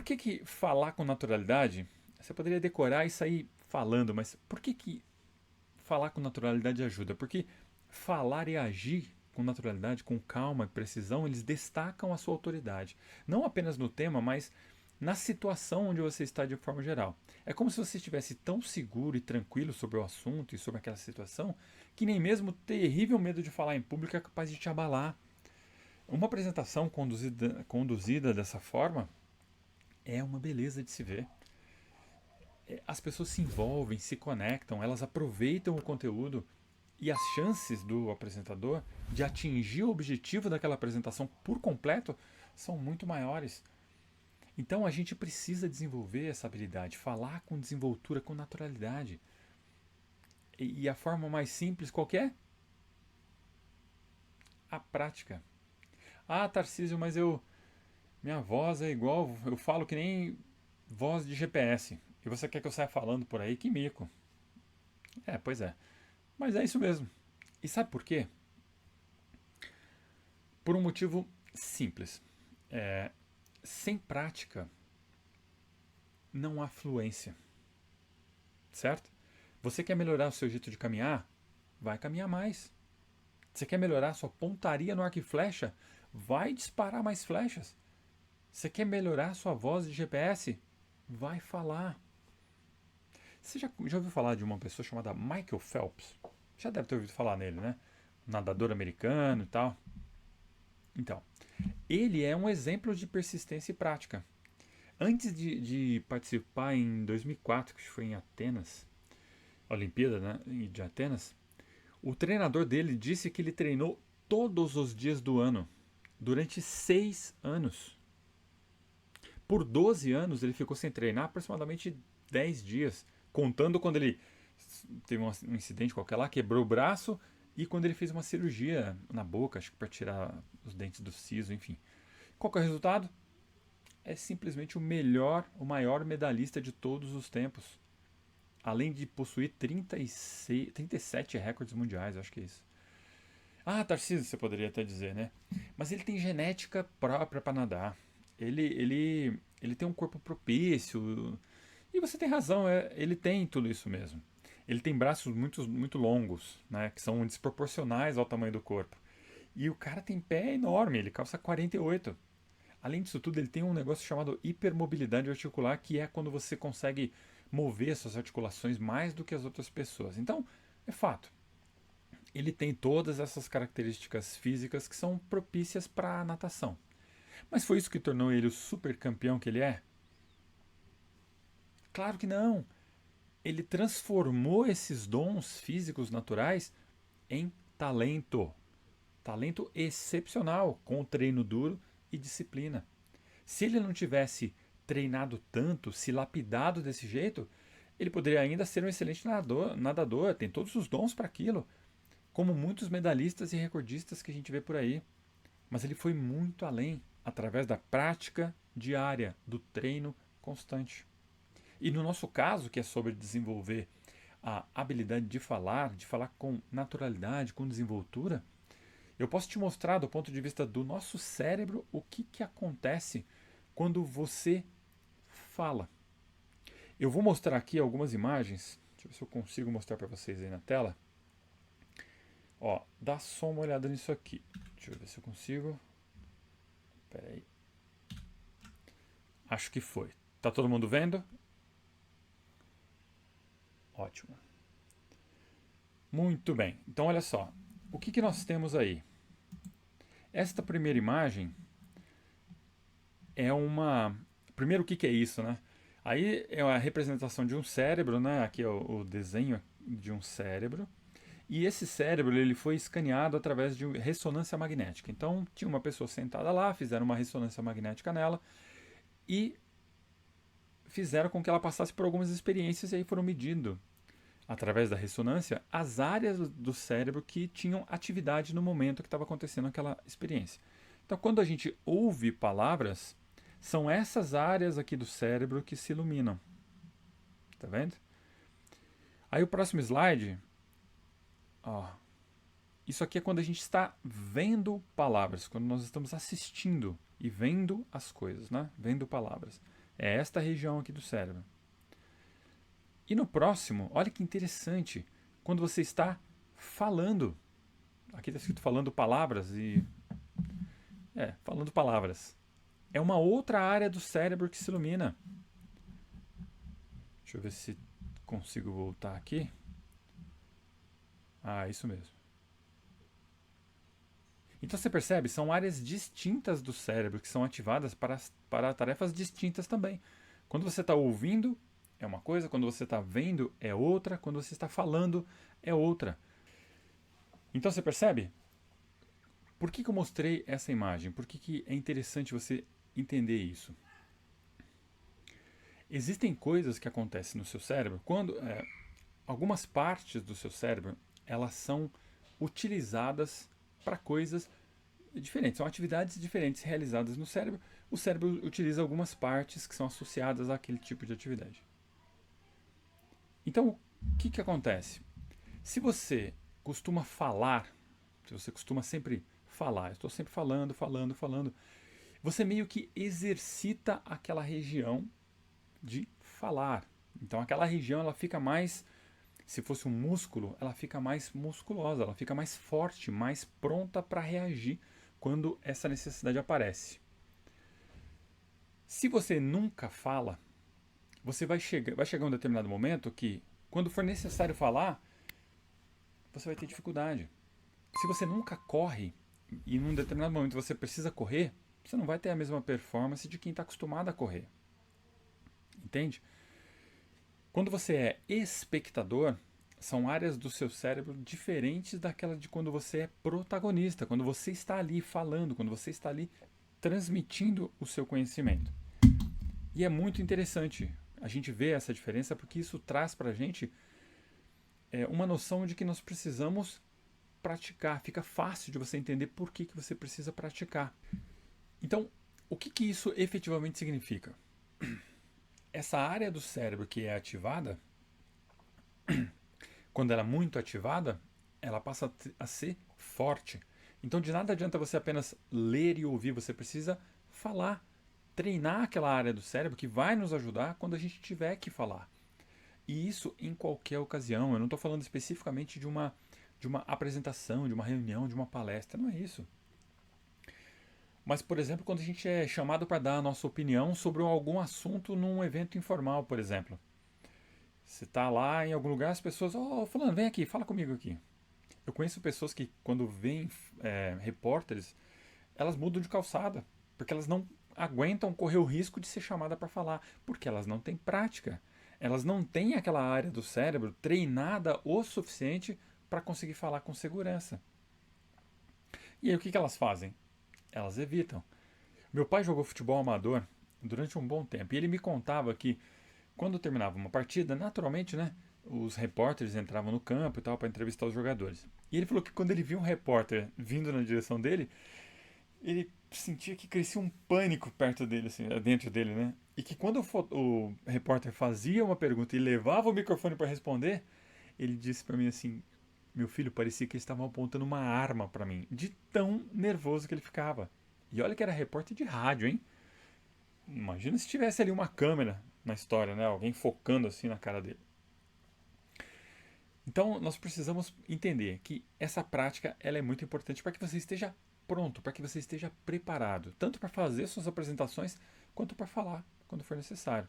Por que que falar com naturalidade, você poderia decorar e sair falando, mas por que que falar com naturalidade ajuda? Porque falar e agir com naturalidade, com calma e precisão, eles destacam a sua autoridade. Não apenas no tema, mas na situação onde você está de forma geral. É como se você estivesse tão seguro e tranquilo sobre o assunto e sobre aquela situação que nem mesmo o terrível medo de falar em público é capaz de te abalar. Uma apresentação conduzida dessa forma é uma beleza de se ver. As pessoas se envolvem, se conectam, elas aproveitam o conteúdo e as chances do apresentador de atingir o objetivo daquela apresentação por completo são muito maiores. Então a gente precisa desenvolver essa habilidade, falar com desenvoltura, com naturalidade. E a forma mais simples qualquer? A prática. Ah, Tarcísio, mas minha voz é igual, eu falo que nem voz de GPS. E você quer que eu saia falando por aí? Que mico. É, pois é. Mas é isso mesmo. E sabe por quê? Por um motivo simples. É, sem prática, não há fluência, certo? Você quer melhorar o seu jeito de caminhar? Vai caminhar mais. Você quer melhorar a sua pontaria no arco e flecha? Vai disparar mais flechas. Você quer melhorar a sua voz de GPS? Vai falar. Você já ouviu falar de uma pessoa chamada Michael Phelps? Já deve ter ouvido falar nele, né? Nadador americano e tal. Então, ele é um exemplo de persistência e prática. Antes de participar em 2004, que foi em Atenas, a Olimpíada, né, de Atenas, o treinador dele disse que ele treinou todos os dias do ano, durante 6 anos. Por 12 anos ele ficou sem treinar aproximadamente 10 dias, contando quando ele teve um incidente qualquer lá, quebrou o braço e quando ele fez uma cirurgia na boca, acho que para tirar os dentes do siso, enfim. Qual que é o resultado? É simplesmente o melhor, o maior medalhista de todos os tempos. Além de possuir 37 recordes mundiais, acho que é isso. Ah, Tarcísio, você poderia até dizer, né? Mas ele tem genética própria para nadar. Ele tem um corpo propício. E você tem razão, ele tem tudo isso mesmo. Ele tem braços muito longos, né? Que são desproporcionais ao tamanho do corpo. E o cara tem pé enorme, ele calça 48. Além disso tudo, ele tem um negócio chamado hipermobilidade articular, que é quando você consegue mover suas articulações mais do que as outras pessoas. Então, é fato. Ele tem todas essas características físicas que são propícias para a natação. Mas foi isso que tornou ele o super campeão que ele é? Claro que não. Ele transformou esses dons físicos naturais em talento. Talento excepcional, com treino duro e disciplina. Se ele não tivesse treinado tanto, se lapidado desse jeito, ele poderia ainda ser um excelente nadador, tem todos os dons para aquilo, como muitos medalhistas e recordistas que a gente vê por aí. Mas ele foi muito além, através da prática diária, do treino constante. E no nosso caso, que é sobre desenvolver a habilidade de falar com naturalidade, com desenvoltura, eu posso te mostrar do ponto de vista do nosso cérebro o que acontece quando você fala. Eu vou mostrar aqui algumas imagens. Deixa eu ver se eu consigo mostrar para vocês aí na tela. Ó, dá só uma olhada nisso aqui. Deixa eu ver se eu consigo. Espera aí. Acho que foi. Tá todo mundo vendo? Ótimo. Muito bem. Então olha só. O que nós temos aí? Esta primeira imagem é uma. Primeiro, o que é isso, né? Aí é a representação de um cérebro, né? Aqui é o desenho de um cérebro. E esse cérebro ele foi escaneado através de ressonância magnética. Então tinha uma pessoa sentada lá, fizeram uma ressonância magnética nela e fizeram com que ela passasse por algumas experiências e aí foram medindo através da ressonância as áreas do cérebro que tinham atividade no momento que estava acontecendo aquela experiência. Então quando a gente ouve palavras, são essas áreas aqui do cérebro que se iluminam. Tá vendo? Aí o próximo slide, ó, isso aqui é quando a gente está vendo palavras, quando nós estamos assistindo e vendo as coisas, né? Vendo palavras. É esta região aqui do cérebro. E no próximo, olha que interessante, quando você está falando, aqui está escrito falando palavras e. Falando palavras. É uma outra área do cérebro que se ilumina. Deixa eu ver se consigo voltar aqui. Ah, isso mesmo. Então você percebe, são áreas distintas do cérebro que são ativadas para tarefas distintas também. Quando você está ouvindo, é uma coisa, quando você está vendo, é outra, quando você está falando, é outra. Então você percebe? Por que eu mostrei essa imagem? Por que é interessante você entender isso? Existem coisas que acontecem no seu cérebro quando algumas partes do seu cérebro elas são utilizadas para coisas diferentes, são atividades diferentes realizadas no cérebro. O cérebro utiliza algumas partes que são associadas àquele tipo de atividade. Então, o que acontece? Se você costuma falar, se você costuma sempre falar, estou sempre falando, você meio que exercita aquela região de falar. Então aquela região ela fica mais, se fosse um músculo, ela fica mais musculosa, ela fica mais forte, mais pronta para reagir quando essa necessidade aparece. Se você nunca fala, você vai chegar um determinado momento que, quando for necessário falar, você vai ter dificuldade. Se você nunca corre e num determinado momento você precisa correr, você não vai ter a mesma performance de quem está acostumado a correr. Entende? Quando você é espectador, são áreas do seu cérebro diferentes daquela de quando você é protagonista, quando você está ali falando, quando você está ali transmitindo o seu conhecimento. E é muito interessante a gente ver essa diferença, porque isso traz para a gente uma noção de que nós precisamos praticar. Fica fácil de você entender por que você precisa praticar. Então, o que isso efetivamente significa? Essa área do cérebro que é ativada, quando ela é muito ativada, ela passa a ser forte. Então, de nada adianta você apenas ler e ouvir, você precisa falar, treinar aquela área do cérebro que vai nos ajudar quando a gente tiver que falar. E isso em qualquer ocasião. Eu não estou falando especificamente de uma apresentação, de uma reunião, de uma palestra. Não é isso. Mas, por exemplo, quando a gente é chamado para dar a nossa opinião sobre algum assunto num evento informal, por exemplo. Você está lá em algum lugar, as pessoas, fulano, vem aqui, fala comigo aqui. Eu conheço pessoas que, quando veem repórteres, elas mudam de calçada, porque elas não aguentam correr o risco de ser chamada para falar, porque elas não têm prática. Elas não têm aquela área do cérebro treinada o suficiente para conseguir falar com segurança. E aí o que elas fazem? Elas evitam. Meu pai jogou futebol amador durante um bom tempo e ele me contava que quando terminava uma partida, naturalmente, né, os repórteres entravam no campo e tal para entrevistar os jogadores. E ele falou que quando ele via um repórter vindo na direção dele, ele sentia que crescia um pânico perto dele, assim, dentro dele, né? E que quando o repórter fazia uma pergunta e levava o microfone para responder, ele disse para mim assim: meu filho, parecia que eles estavam apontando uma arma para mim, de tão nervoso que ele ficava. E olha que era repórter de rádio, hein? Imagina se tivesse ali uma câmera na história, né? Alguém focando assim na cara dele. Então, nós precisamos entender que essa prática ela é muito importante para que você esteja pronto, para que você esteja preparado, tanto para fazer suas apresentações quanto para falar quando for necessário.